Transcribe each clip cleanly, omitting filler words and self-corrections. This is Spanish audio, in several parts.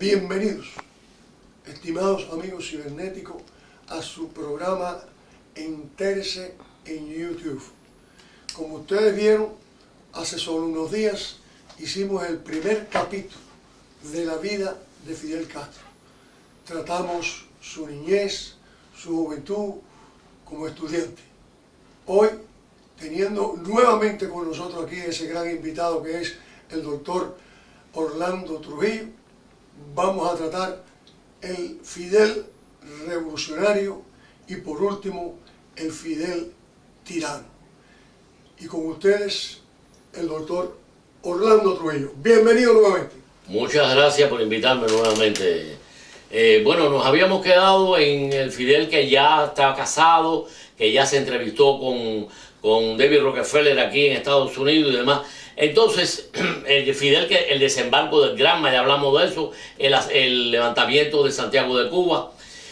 Bienvenidos, estimados amigos cibernéticos, a su programa Entérese en YouTube. Como ustedes vieron, hace solo unos días hicimos el primer capítulo de la vida de Fidel Castro. Tratamos su niñez, su juventud como estudiante. Hoy, teniendo nuevamente con nosotros aquí ese gran invitado que es el doctor Orlando Trujillo, vamos a tratar el Fidel revolucionario y por último el Fidel tirano. Y con ustedes el doctor Orlando Trujillo. Bienvenido nuevamente. Muchas gracias por invitarme nuevamente. Bueno, nos habíamos quedado en el Fidel que ya está casado, que ya se entrevistó con David Rockefeller aquí en Estados Unidos y demás. Entonces, el Fidel, que el desembarco del Granma, ya hablamos de eso, el levantamiento de Santiago de Cuba.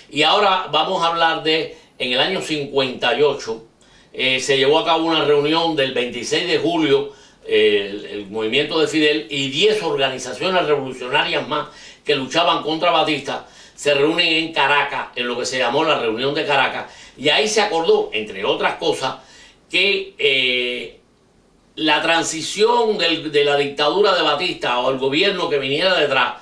Y ahora vamos a hablar de, en el año 58, se llevó a cabo una reunión del 26 de julio, el movimiento de Fidel y 10 organizaciones revolucionarias más que luchaban contra Batista, se reúnen en Caracas, en lo que se llamó la reunión de Caracas, y ahí se acordó, entre otras cosas, que la transición de la dictadura de Batista o el gobierno que viniera detrás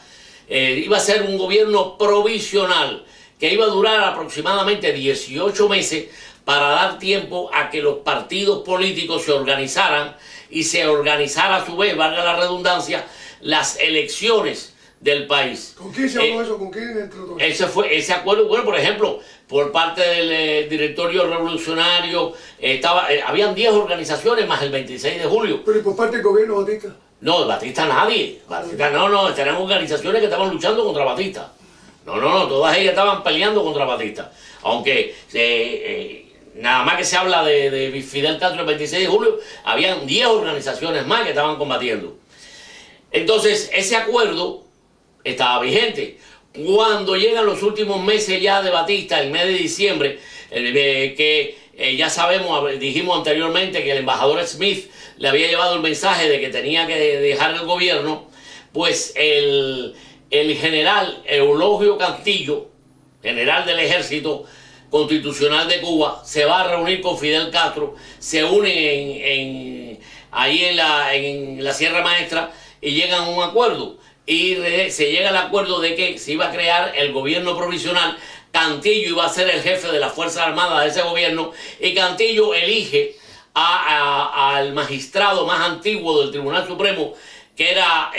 iba a ser un gobierno provisional que iba a durar aproximadamente 18 meses para dar tiempo a que los partidos políticos se organizaran y se organizara a su vez, valga la redundancia, las elecciones del país. ¿Con quién se habló eso? ¿Con quién entre todos? Ese acuerdo, bueno, por ejemplo, por parte del directorio revolucionario, habían 10 organizaciones más el 26 de julio. ¿Pero y por parte del gobierno Batista? No, de Batista nadie. Batista, no, tenemos organizaciones que estaban luchando contra Batista. No, todas ellas estaban peleando contra Batista. Aunque nada más que se habla de Fidel Castro el 26 de julio, habían 10 organizaciones más que estaban combatiendo. Entonces, ese acuerdo estaba vigente. Cuando llegan los últimos meses ya de Batista, el mes de diciembre, ya sabemos, dijimos anteriormente que el embajador Smith le había llevado el mensaje de que tenía que dejar el gobierno, pues el general Eulogio Cantillo, general del Ejército Constitucional de Cuba, se va a reunir con Fidel Castro, se unen ahí en la Sierra Maestra y llegan a un acuerdo. Y se llega al acuerdo de que se iba a crear el gobierno provisional. Cantillo iba a ser el jefe de las Fuerzas Armadas de ese gobierno y Cantillo elige al magistrado más antiguo del Tribunal Supremo, que era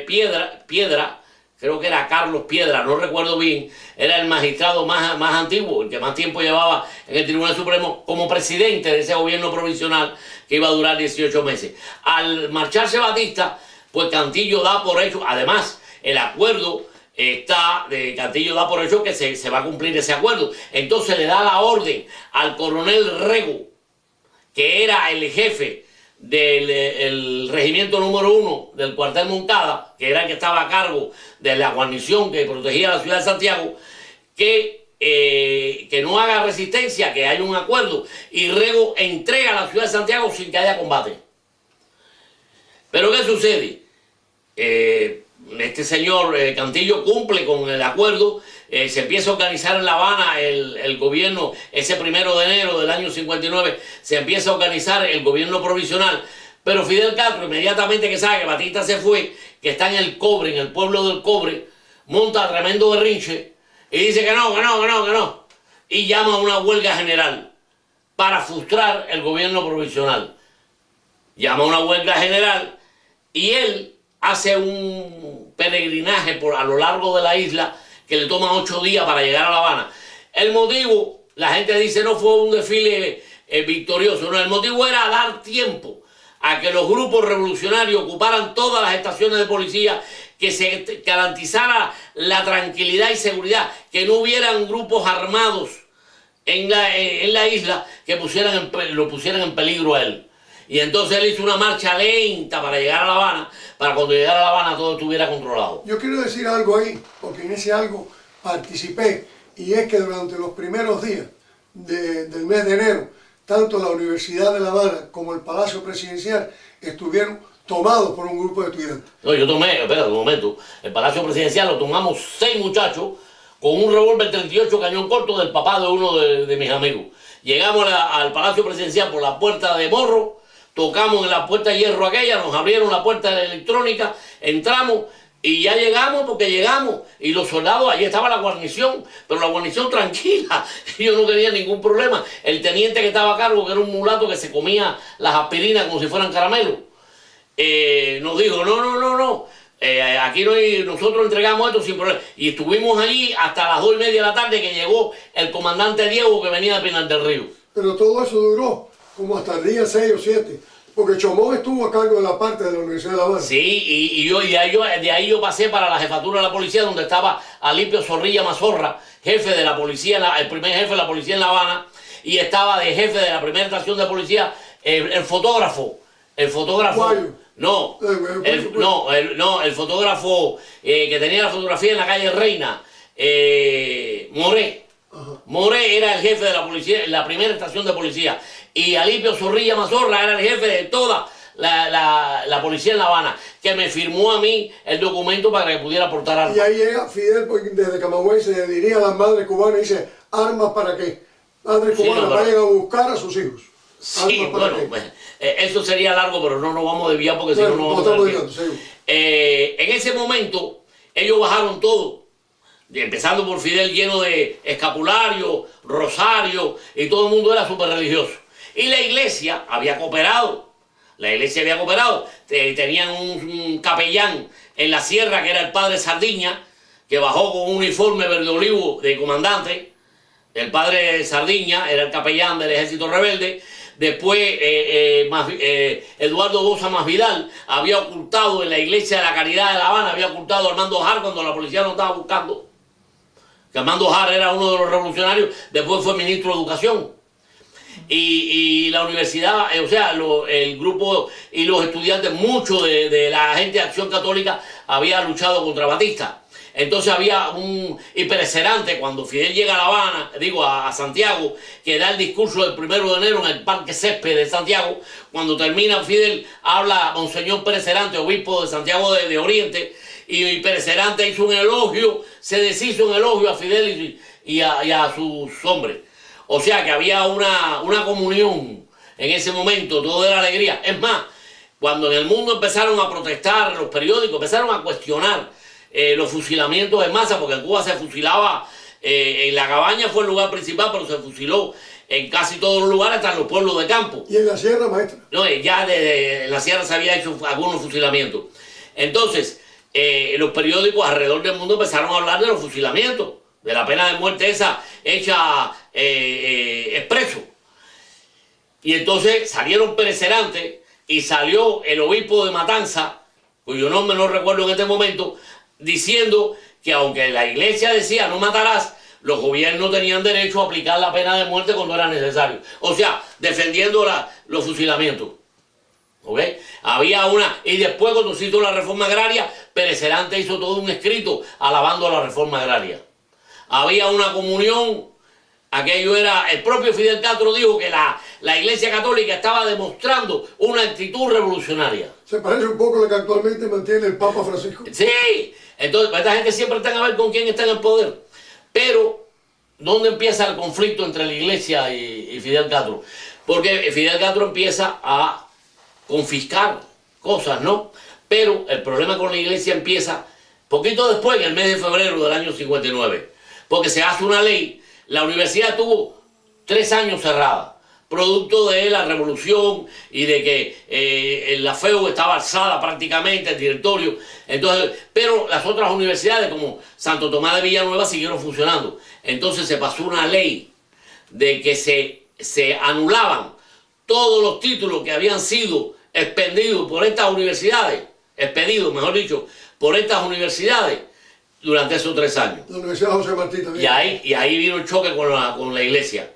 Piedra, creo que era Carlos Piedra, no recuerdo bien, era el magistrado más antiguo, el que más tiempo llevaba en el Tribunal Supremo como presidente de ese gobierno provisional que iba a durar 18 meses. Al marcharse Batista, pues Cantillo da por hecho, además el acuerdo Cantillo da por hecho que se va a cumplir ese acuerdo. Entonces le da la orden al coronel Rego, que era el jefe del regimiento número 1 del cuartel Moncada, que era el que estaba a cargo de la guarnición que protegía la ciudad de Santiago, que no haga resistencia, que haya un acuerdo, y Rego entrega la ciudad de Santiago sin que haya combate. Pero ¿qué sucede? Este señor Cantillo cumple con el acuerdo, se empieza a organizar en La Habana el gobierno, ese 1 de enero del año 59, se empieza a organizar el gobierno provisional, pero Fidel Castro, inmediatamente que sabe que Batista se fue, que está en el Cobre, en el pueblo del Cobre, monta tremendo berrinche y dice que no, y llama a una huelga general para frustrar el gobierno provisional. Llama a una huelga general y él hace un peregrinaje a lo largo de la isla que le toma 8 días para llegar a La Habana. El motivo, la gente dice, no fue un desfile victorioso, no, el motivo era dar tiempo a que los grupos revolucionarios ocuparan todas las estaciones de policía, que se garantizara la tranquilidad y seguridad, que no hubieran grupos armados en la isla que lo pusieran en peligro a él. Y entonces él hizo una marcha lenta para llegar a La Habana, para cuando llegara a La Habana todo estuviera controlado. Yo quiero decir algo ahí, porque en ese algo participé, y es que durante los primeros días del mes de enero, tanto la Universidad de La Habana como el Palacio Presidencial estuvieron tomados por un grupo de estudiantes. No, yo tomé, espera un momento, el Palacio Presidencial lo tomamos 6 muchachos con un revólver 38 cañón corto del papá de uno de mis amigos. Llegamos al Palacio Presidencial por la puerta de Morro, tocamos en la puerta de hierro aquella, nos abrieron la puerta de electrónica, entramos y ya llegamos porque llegamos. Y los soldados, allí estaba la guarnición, pero la guarnición tranquila, yo no tenía ningún problema. El teniente que estaba a cargo, que era un mulato que se comía las aspirinas como si fueran caramelos, nos dijo, no, aquí no hay, nosotros entregamos esto sin problema. Y estuvimos allí hasta las 2:30 de la tarde que llegó el comandante Diego que venía de Pinar del Río. Pero todo eso duró como hasta el día 6 o 7, porque Chomón estuvo a cargo de la parte de la Universidad de La Habana. Sí, y de ahí yo pasé para la jefatura de la policía, donde estaba Alipio Zorrilla Mazorra, jefe de la policía, el primer jefe de la policía en La Habana, y estaba de jefe de la primera estación de policía el fotógrafo. Guayo. No, el fotógrafo que tenía la fotografía en la calle Reina, Moré. Ajá. Moré era el jefe de la policía, la primera estación de policía, y Alipio Zorrilla Mazorra era el jefe de toda la policía en La Habana, que me firmó a mí el documento para que pudiera portar armas. Y ahí llega Fidel desde Camagüey, se dirige a las madres cubanas y dice, ¿armas para qué? Madres cubanas, vayan a buscar a sus hijos. Sí, bueno, eso sería largo, pero no nos vamos a desviar porque si no nos vamos a desviar. En ese momento, ellos bajaron todo, empezando por Fidel lleno de escapulario, rosario, y todo el mundo era súper religioso. Y la iglesia había cooperado. Tenían un capellán en la sierra que era el padre Sardiña, que bajó con un uniforme verde olivo de comandante. El padre Sardiña era el capellán del ejército rebelde. Después Eduardo Bosa Masvidal había ocultado en la iglesia de la Caridad de La Habana, había ocultado a Armando Jar cuando la policía lo estaba buscando. Que Armando Jar era uno de los revolucionarios, después fue ministro de Educación. Y la universidad, el grupo y los estudiantes, mucho de la gente de Acción Católica había luchado contra Batista. Entonces había y Pérez Cerante, cuando Fidel llega a La Habana, a Santiago, que da el discurso del 1 de enero en el Parque Césped de Santiago, cuando termina Fidel, habla Monseñor Pérez Cerante, obispo de Santiago de Oriente, y Pérez Cerante hizo un elogio, se deshizo un elogio a Fidel y a sus hombres. O sea que había una comunión en ese momento, todo era alegría. Es más, cuando en el mundo empezaron a protestar, los periódicos empezaron a cuestionar los fusilamientos en masa, porque en Cuba se fusilaba, en La Cabaña fue el lugar principal, pero se fusiló en casi todos los lugares, hasta en los pueblos de campo. ¿Y en la sierra, maestra? No, ya en la sierra se había hecho algunos fusilamientos. Entonces, los periódicos alrededor del mundo empezaron a hablar de los fusilamientos, de la pena de muerte esa hecha expreso. Y entonces salieron Pérez Cerante y salió el obispo de Matanza, cuyo nombre no recuerdo en este momento, diciendo que aunque la iglesia decía no matarás, los gobiernos tenían derecho a aplicar la pena de muerte cuando era necesario. O sea, defendiendo los fusilamientos. ¿Ok? Y después cuando se hizo la reforma agraria, Pérez Cerante hizo todo un escrito alabando la reforma agraria. Había una comunión, aquello era, el propio Fidel Castro dijo que la iglesia católica estaba demostrando una actitud revolucionaria. Se parece un poco a lo que actualmente mantiene el Papa Francisco. Sí, entonces esta gente siempre está a ver con quién está en el poder. Pero, ¿dónde empieza el conflicto entre la iglesia y Fidel Castro? Porque Fidel Castro empieza a confiscar cosas, ¿no? Pero el problema con la iglesia empieza poquito después, en el mes de febrero del año 59. Porque se hace una ley, la universidad tuvo 3 años cerrada, producto de la revolución y de que la FEU estaba alzada prácticamente, el directorio. Entonces, pero las otras universidades como Santo Tomás de Villanueva siguieron funcionando. Entonces se pasó una ley de que se anulaban todos los títulos que habían sido expedidos por estas universidades, por estas universidades durante esos 3 años. La Universidad José Martí también. Y ahí vino el choque con la iglesia.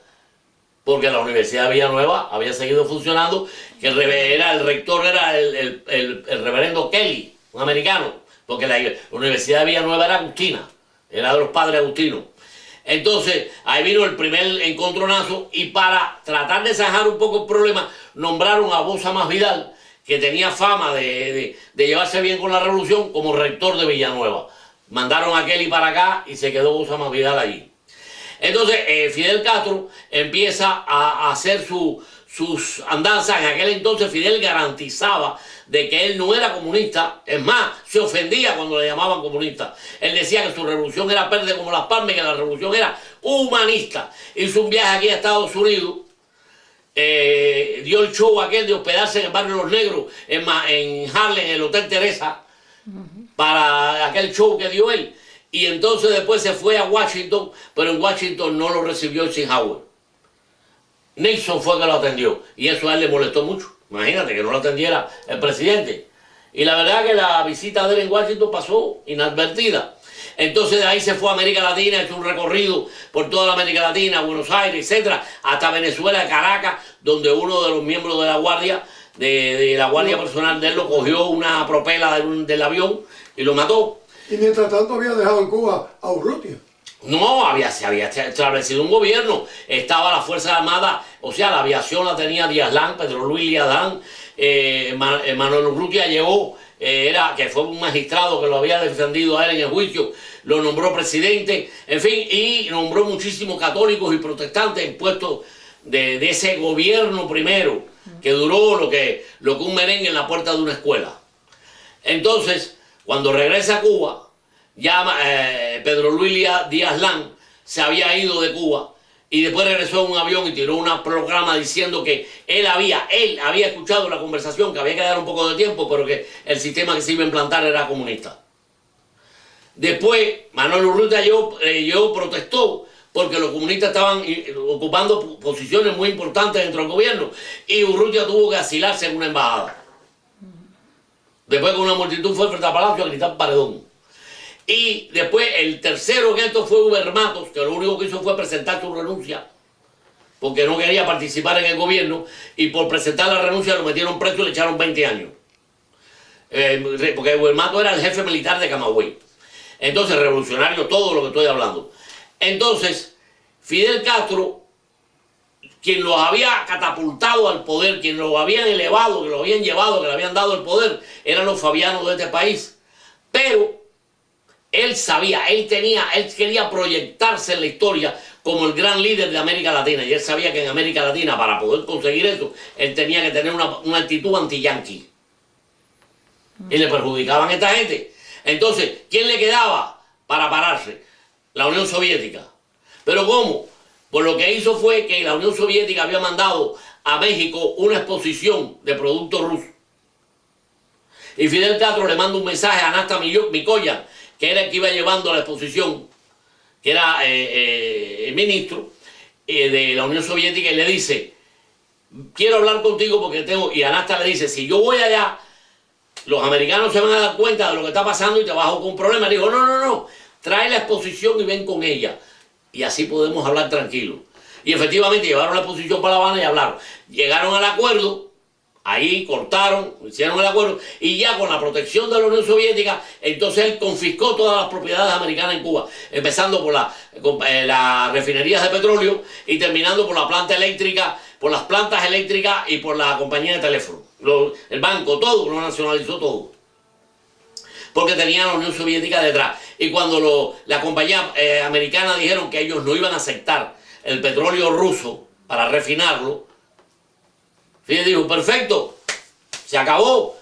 Porque la Universidad de Villanueva había seguido funcionando, que el rector era el reverendo Kelly, un americano, porque la Universidad de Villanueva era agustina, era de los padres agustinos. Entonces, ahí vino el primer encontronazo y para tratar de zanjar un poco el problema, nombraron a Bosa Masvidal, que tenía fama de llevarse bien con la revolución, como rector de Villanueva. Mandaron a Kelly para acá y se quedó Osama Vidal allí. Entonces Fidel Castro empieza a hacer sus andanzas. En aquel entonces Fidel garantizaba de que él no era comunista. Es más, se ofendía cuando le llamaban comunista. Él decía que su revolución era verde como las palmas y que la revolución era humanista. Hizo un viaje aquí a Estados Unidos. Dio el show aquel de hospedarse en el barrio Los Negros, en Harlem, en el Hotel Teresa, para aquel show que dio él. Y entonces después se fue a Washington, pero en Washington no lo recibió Eisenhower. Nixon fue que lo atendió, y eso a él le molestó mucho. Imagínate que no lo atendiera el presidente. Y la verdad que la visita de él en Washington pasó inadvertida. Entonces de ahí se fue a América Latina, hizo un recorrido por toda la América Latina, Buenos Aires, etcétera, hasta Venezuela, Caracas, donde uno de los miembros de la guardia, de la guardia personal de él, lo cogió una propela del avión y lo mató. Y mientras tanto había dejado en Cuba a Urrutia. No, se había establecido un gobierno, estaba la Fuerza Armada, o sea, la aviación la tenía Díaz Lán, Pedro Luis Díaz Lán, Manuel Urrutia llegó, que fue un magistrado que lo había defendido a él en el juicio, lo nombró presidente, en fin, y nombró muchísimos católicos y protestantes en puestos de ese gobierno primero, que duró lo que un merengue en la puerta de una escuela. Entonces, cuando regresa a Cuba, ya Pedro Luis Díaz Lán se había ido de Cuba y después regresó en un avión y tiró una proclama diciendo que él había escuchado la conversación, que había que dar un poco de tiempo, pero que el sistema que se iba a implantar era comunista. Después Manuel Urrutia protestó porque los comunistas estaban ocupando posiciones muy importantes dentro del gobierno y Urrutia tuvo que asilarse en una embajada. Después con una multitud fue frente al Palacio a gritar paredón. Y después el tercero en esto fue Uber Matos, que lo único que hizo fue presentar su renuncia, porque no quería participar en el gobierno, y por presentar la renuncia lo metieron preso y le echaron 20 años. Porque Uber Matos era el jefe militar de Camagüey. Entonces, revolucionario todo lo que estoy hablando. Entonces, Fidel Castro, quien los había catapultado al poder, quien los habían elevado, que los habían llevado, que le habían dado el poder, eran los fabianos de este país. Pero él sabía, él quería proyectarse en la historia como el gran líder de América Latina. Y él sabía que en América Latina, para poder conseguir eso, él tenía que tener una actitud anti-yanqui. Y le perjudicaban a esta gente. Entonces, ¿quién le quedaba para pararse? La Unión Soviética. ¿Pero cómo? Pues lo que hizo fue que la Unión Soviética había mandado a México una exposición de productos rusos. Y Fidel Castro le manda un mensaje a Anasta Mikoyan, que era el que iba llevando la exposición, que era el ministro de la Unión Soviética, y le dice: quiero hablar contigo porque tengo... Y Anasta le dice: si yo voy allá, los americanos se van a dar cuenta de lo que está pasando y te vas con un problema. Le dijo: no, trae la exposición y ven con ella. Y así podemos hablar tranquilos. Y efectivamente llevaron la exposición para La Habana y hablaron. Llegaron al acuerdo, ahí cortaron, hicieron el acuerdo, y ya con la protección de la Unión Soviética, entonces él confiscó todas las propiedades americanas en Cuba, empezando por las refinerías de petróleo y terminando por la planta eléctrica, por las plantas eléctricas y por la compañía de teléfono. El banco, todo, lo nacionalizó todo. Porque tenían a la Unión Soviética detrás. Y cuando la compañía americana dijeron que ellos no iban a aceptar el petróleo ruso para refinarlo, Fidel dijo: perfecto, se acabó.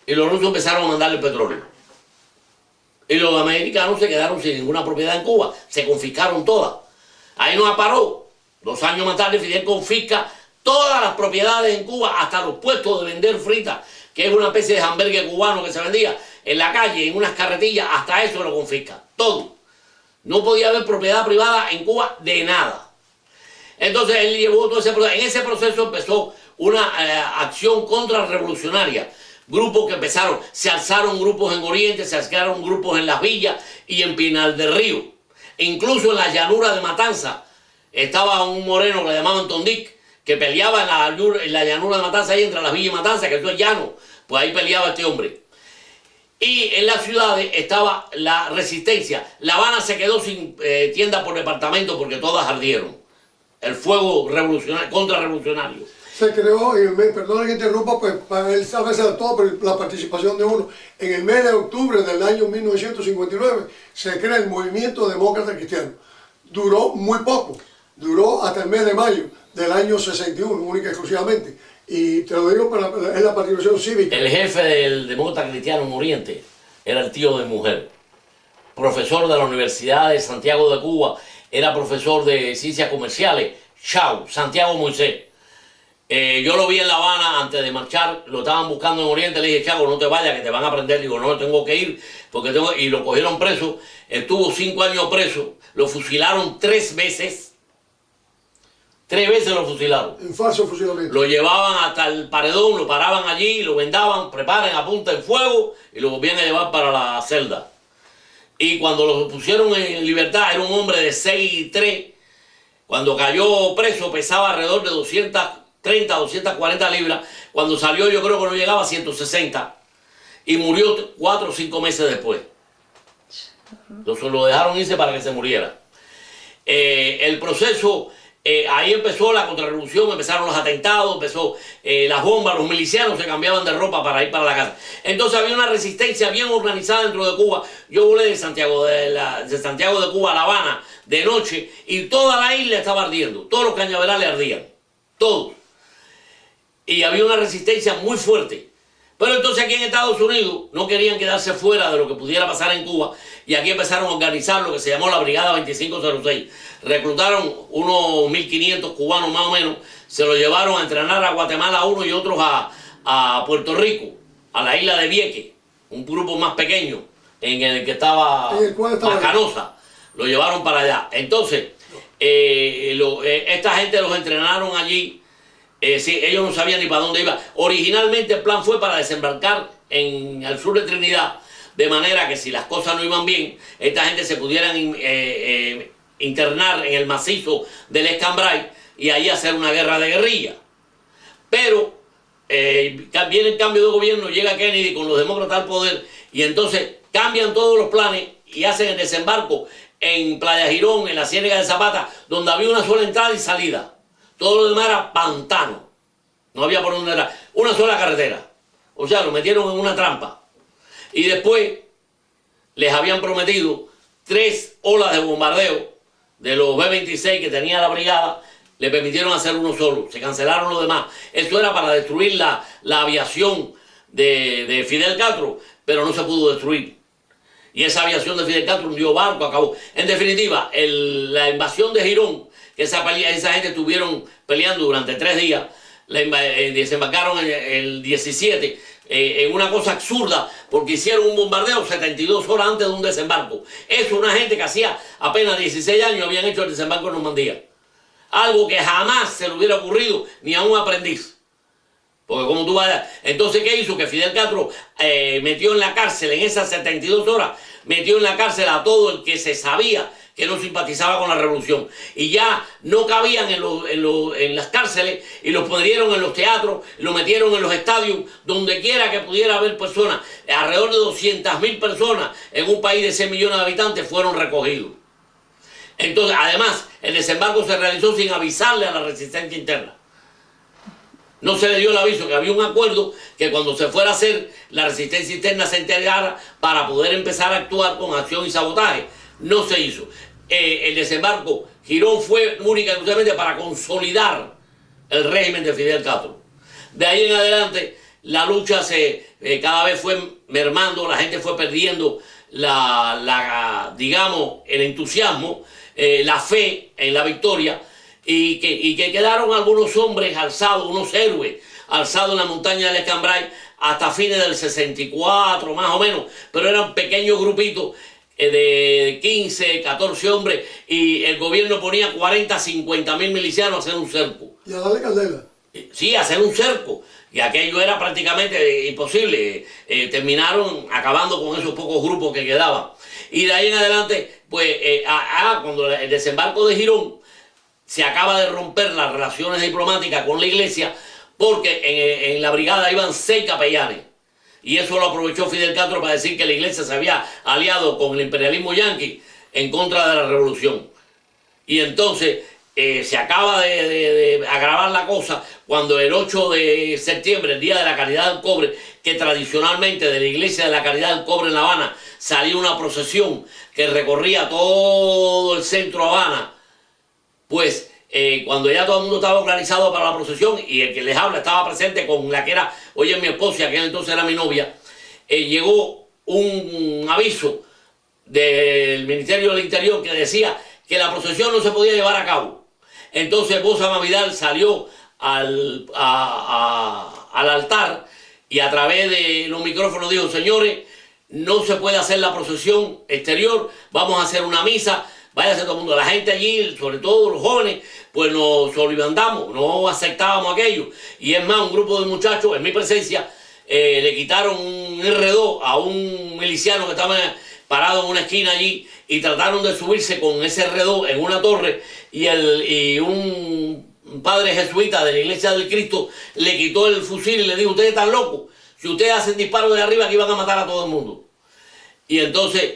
Y los rusos empezaron a mandarle petróleo. Y los americanos se quedaron sin ninguna propiedad en Cuba. Se confiscaron todas. Ahí no paró. 2 años más tarde Fidel confisca todas las propiedades en Cuba, hasta los puestos de vender fritas, que es una especie de hamburgues cubano que se vendía en la calle, en unas carretillas, hasta eso lo confisca. Todo. No podía haber propiedad privada en Cuba de nada. Entonces él llevó todo ese proceso. En ese proceso empezó una acción contrarrevolucionaria. Grupos que empezaron, se alzaron grupos en Oriente, se alzaron grupos en Las Villas y en Pinal del Río. E incluso en la llanura de Matanza estaba un moreno que le llamaban Tondic, que peleaba en la llanura de Matanza, ahí entre Las Villas y Matanza, que eso es llano. Pues ahí peleaba este hombre. Y en las ciudades estaba la resistencia. La Habana se quedó sin tiendas por departamento porque todas ardieron. El fuego revolucionario, contrarrevolucionario. Se creó, perdón que interrumpa, pues para él a veces todo, pero la participación de uno. En el mes de octubre del año 1959 se crea el Movimiento Demócrata Cristiano. Duró muy poco, duró hasta el mes de mayo del año 61, única y exclusivamente. Y te lo digo, es la participación cívica. El jefe del Demócrata Cristiano en Oriente era el tío de mujer, profesor de la Universidad de Santiago de Cuba, era profesor de ciencias comerciales, Chao, Santiago Moisés. Yo lo vi en La Habana antes de marchar, lo estaban buscando en Oriente, le dije, Chao, no te vayas, que te van a prender. Digo, no, tengo que ir, porque tengo... Y lo cogieron preso, estuvo 5 años preso, lo fusilaron 3 veces. 3 veces lo fusilaron. En falso fusilamiento. Lo llevaban hasta el paredón, lo paraban allí, lo vendaban, preparen, apunten fuego y lo volvían a llevar para la celda. Y cuando lo pusieron en libertad, era un hombre de 6'3". Cuando cayó preso pesaba alrededor de 230, 240 libras. Cuando salió yo creo que no llegaba a 160. Y murió 4 o 5 meses después. Lo dejaron irse para que se muriera. El proceso... ahí empezó la contrarrevolución, empezaron los atentados, empezó las bombas, los milicianos se cambiaban de ropa para ir para la casa. Entonces había una resistencia bien organizada dentro de Cuba. Yo volé de Santiago de Cuba a La Habana de noche y toda la isla estaba ardiendo, todos los cañaverales ardían, todos. Y había una resistencia muy fuerte. Pero entonces aquí en Estados Unidos no querían quedarse fuera de lo que pudiera pasar en Cuba y aquí empezaron a organizar lo que se llamó la Brigada 2506. Reclutaron unos 1.500 cubanos más o menos, se los llevaron a entrenar a Guatemala unos y otros a Puerto Rico, a la isla de Vieques, un grupo más pequeño en el que estaba Canosa, lo llevaron para allá. Entonces, esta gente los entrenaron allí. Sí, ellos no sabían ni para dónde iba. Originalmente el plan fue para desembarcar en el sur de Trinidad, de manera que si las cosas no iban bien, esta gente se pudieran internar en el macizo del Escambray y ahí hacer una guerra de guerrilla. Pero viene el cambio de gobierno, llega Kennedy con los demócratas al poder y entonces cambian todos los planes y hacen el desembarco en Playa Girón, en la Ciénaga de Zapata, donde había una sola entrada y salida. Todo lo demás era pantano. No había por dónde entrar. Una sola carretera. O sea, lo metieron en una trampa. Y después les habían prometido 3 olas de bombardeo de los B-26 que tenía la brigada. Le permitieron hacer uno solo. Se cancelaron los demás. Eso era para destruir la aviación de Fidel Castro, pero no se pudo destruir. Y esa aviación de Fidel Castro hundió barco, acabó. En definitiva, la invasión de Girón, que esa gente estuvieron peleando durante 3 días, desembarcaron el 17 en una cosa absurda, porque hicieron un bombardeo 72 horas antes de un desembarco. Eso una gente que hacía apenas 16 años habían hecho el desembarco en Normandía. Algo que jamás se le hubiera ocurrido ni a un aprendiz. Porque como tú vas... Entonces, ¿qué hizo? Que Fidel Castro metió en la cárcel, en esas 72 horas, metió en la cárcel a todo el que se sabía que no simpatizaba con la revolución. Y ya no cabían en las cárceles y los pudieron en los teatros, los metieron en los estadios, donde quiera que pudiera haber personas. Alrededor de 200.000 personas en un país de 6 millones de habitantes fueron recogidos. Entonces, además, el desembarco se realizó sin avisarle a la resistencia interna. No se le dio el aviso, que había un acuerdo que cuando se fuera a hacer, la resistencia interna se enterara para poder empezar a actuar con acción y sabotaje. No se hizo. El desembarco, Girón fue única y exclusivamente para consolidar el régimen de Fidel Castro. De ahí en adelante, la lucha cada vez fue mermando, la gente fue perdiendo digamos, el entusiasmo, la fe en la victoria, y que quedaron algunos hombres alzados, unos héroes alzados en la montaña del Escambray hasta fines del 64 más o menos, pero eran pequeños grupitos de 15, 14 hombres, y el gobierno ponía 40, 50.000 milicianos a hacer un cerco. Y a darle candela. Sí, a hacer un cerco. Y aquello era prácticamente imposible. Terminaron acabando con esos pocos grupos que quedaban. Y de ahí en adelante, pues, cuando el desembarco de Girón, se acaba de romper las relaciones diplomáticas con la iglesia, porque en la brigada iban 6 capellanes. Y eso lo aprovechó Fidel Castro para decir que la iglesia se había aliado con el imperialismo yanqui en contra de la revolución. Y entonces se acaba de agravar la cosa cuando el 8 de septiembre, el Día de la Caridad del Cobre, que tradicionalmente de la Iglesia de la Caridad del Cobre en La Habana salía una procesión que recorría todo el centro de Habana, pues cuando ya todo el mundo estaba organizado para la procesión y el que les habla estaba presente con la que era, hoy es mi esposa, que entonces era mi novia, llegó un aviso del Ministerio del Interior que decía que la procesión no se podía llevar a cabo. Entonces Bosa Masvidal salió al altar y a través de los micrófonos dijo: señores, no se puede hacer la procesión exterior, vamos a hacer una misa, váyase todo el mundo. La gente allí, sobre todo los jóvenes, pues nos solidandamos, no aceptábamos aquello. Y es más, un grupo de muchachos, en mi presencia, le quitaron un R2 a un miliciano que estaba parado en una esquina allí y trataron de subirse con ese R2 en una torre y un padre jesuita de la Iglesia del Cristo le quitó el fusil y le dijo: ustedes están locos, si ustedes hacen disparos de arriba aquí van a matar a todo el mundo. Y entonces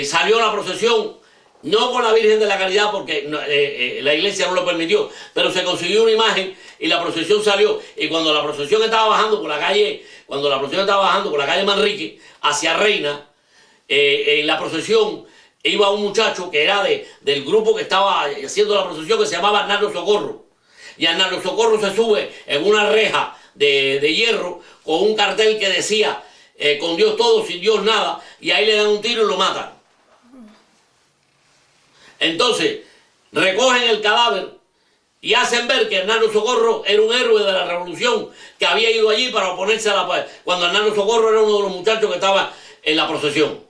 salió la procesión, no con la Virgen de la Caridad porque la iglesia no lo permitió, pero se consiguió una imagen y la procesión salió. Y cuando la procesión estaba bajando por la calle, Manrique hacia Reina, en la procesión iba un muchacho que era del grupo que estaba haciendo la procesión, que se llamaba Arnaldo Socorro. Y Arnaldo Socorro se sube en una reja de hierro con un cartel que decía: con Dios todo, sin Dios nada, y ahí le dan un tiro y lo matan. Entonces recogen el cadáver y hacen ver que Arnaldo Socorro era un héroe de la revolución que había ido allí para oponerse a la paz, cuando Arnaldo Socorro era uno de los muchachos que estaba en la procesión.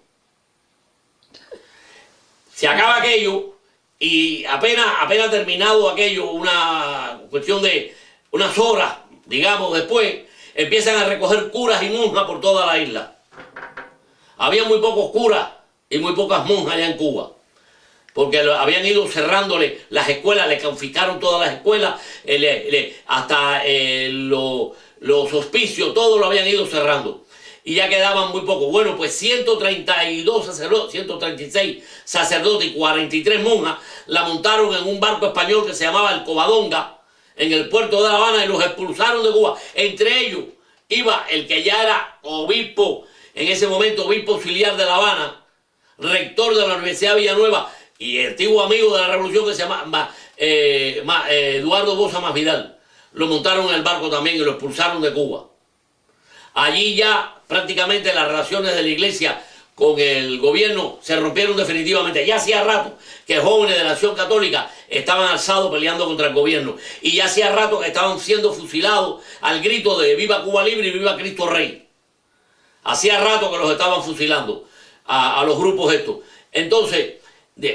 Se acaba aquello y apenas terminado aquello, una cuestión de unas horas, digamos, después, empiezan a recoger curas y monjas por toda la isla. Había muy pocos curas y muy pocas monjas allá en Cuba, porque habían ido cerrándole las escuelas, le confiscaron todas las escuelas, hasta los hospicios, todo lo habían ido cerrando. Y ya quedaban muy pocos. Bueno, pues 132 sacerdotes, 136 sacerdotes y 43 monjas la montaron en un barco español que se llamaba el Covadonga, en el puerto de La Habana, y los expulsaron de Cuba. Entre ellos iba el que ya era obispo, en ese momento obispo auxiliar de La Habana, rector de la Universidad de Villanueva, y antiguo amigo de la revolución, que se llama Eduardo Bosa Masvidal. Lo montaron en el barco también y lo expulsaron de Cuba. Allí ya prácticamente las relaciones de la iglesia con el gobierno se rompieron definitivamente. Ya hacía rato que jóvenes de la Acción Católica estaban alzados peleando contra el gobierno. Y ya hacía rato que estaban siendo fusilados al grito de "Viva Cuba Libre y Viva Cristo Rey". Hacía rato que los estaban fusilando a los grupos estos. Entonces,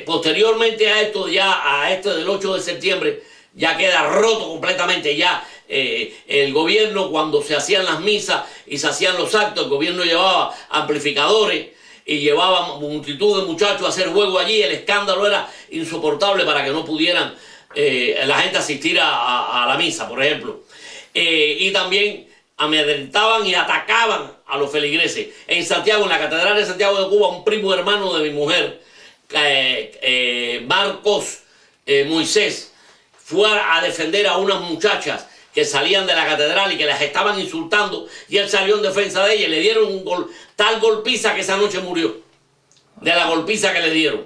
posteriormente a esto, ya a este del 8 de septiembre, ya queda roto completamente. Ya el gobierno, cuando se hacían las misas y se hacían los actos, el gobierno llevaba amplificadores y llevaba multitud de muchachos a hacer juego allí. El escándalo era insoportable para que no pudieran la gente asistir a la misa, por ejemplo. Y también amedrentaban y atacaban a los feligreses. En Santiago, en la Catedral de Santiago de Cuba, un primo hermano de mi mujer, Marcos Moisés, fue a defender a unas muchachas que salían de la catedral y que las estaban insultando, y él salió en defensa de ellas. Le dieron tal golpiza que esa noche murió, de la golpiza que le dieron.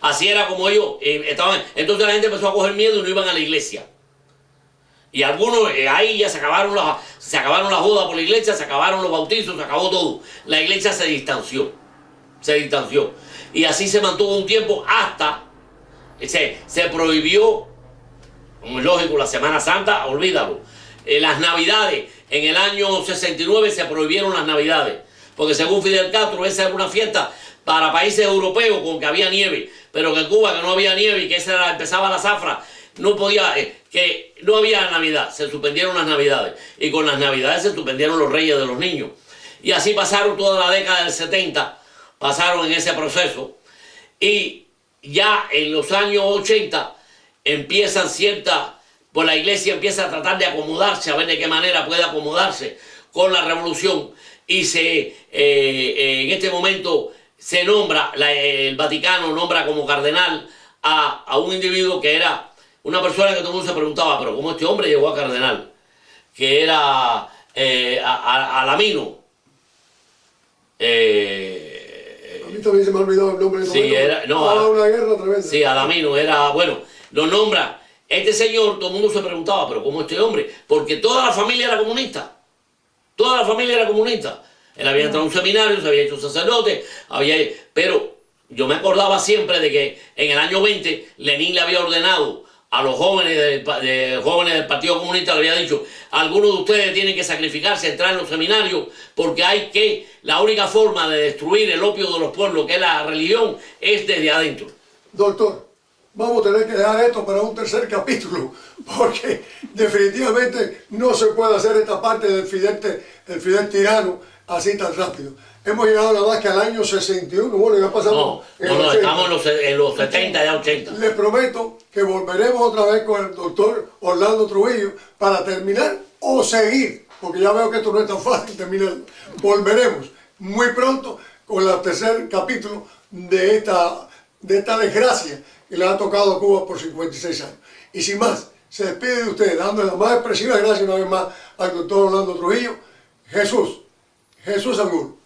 Así era como ellos estaban. Entonces la gente empezó a coger miedo y no iban a la iglesia. Y algunos ahí ya se acabaron las bodas por la iglesia, se acabaron los bautizos, se acabó todo. La iglesia se distanció. Y así se mantuvo un tiempo hasta se prohibió. Muy lógico, la Semana Santa, olvídalo. Las Navidades, en el año 69 se prohibieron las Navidades, porque según Fidel Castro esa era una fiesta para países europeos con que había nieve, pero que en Cuba, que no había nieve y que empezaba la zafra, no podía, que no había Navidad. Se suspendieron las Navidades, y con las Navidades se suspendieron los Reyes de los Niños. Y así pasaron toda la década del 70, pasaron en ese proceso, y ya en los años 80 empiezan pues la iglesia empieza a tratar de acomodarse, a ver de qué manera puede acomodarse con la revolución, y en este momento el Vaticano nombra como cardenal a un individuo que era una persona que todo el mundo se preguntaba, pero ¿cómo este hombre llegó a cardenal? Que era Alamino. A mí también se me ha olvidado el nombre. Sí, era, no, una guerra otra vez. Sí, Alamino era, bueno, lo nombra. Este señor, todo el mundo se preguntaba, pero ¿cómo este hombre? Porque toda la familia era comunista. Toda la familia era comunista. Él había entrado a un seminario, se había hecho sacerdote, pero yo me acordaba siempre de que en el año 20 Lenin le había ordenado a los jóvenes del Partido Comunista, le había dicho, algunos de ustedes tienen que sacrificarse, entrar en los seminarios, porque la única forma de destruir el opio de los pueblos, que es la religión, es desde adentro. Doctor, vamos a tener que dejar esto para un tercer capítulo, porque definitivamente no se puede hacer esta parte del Fidel tirano así tan rápido. Hemos llegado nada más que al año 61, bueno, ya pasamos. No, estamos en los 70, ya 80. Les prometo que volveremos otra vez con el doctor Orlando Trujillo para terminar o seguir, porque ya veo que esto no es tan fácil terminar. Volveremos muy pronto con el tercer capítulo de esta desgracia que le ha tocado a Cuba por 56 años. Y sin más, se despide de ustedes, dándole las más expresivas gracias una vez más al doctor Orlando Trujillo. Jesús Angulo.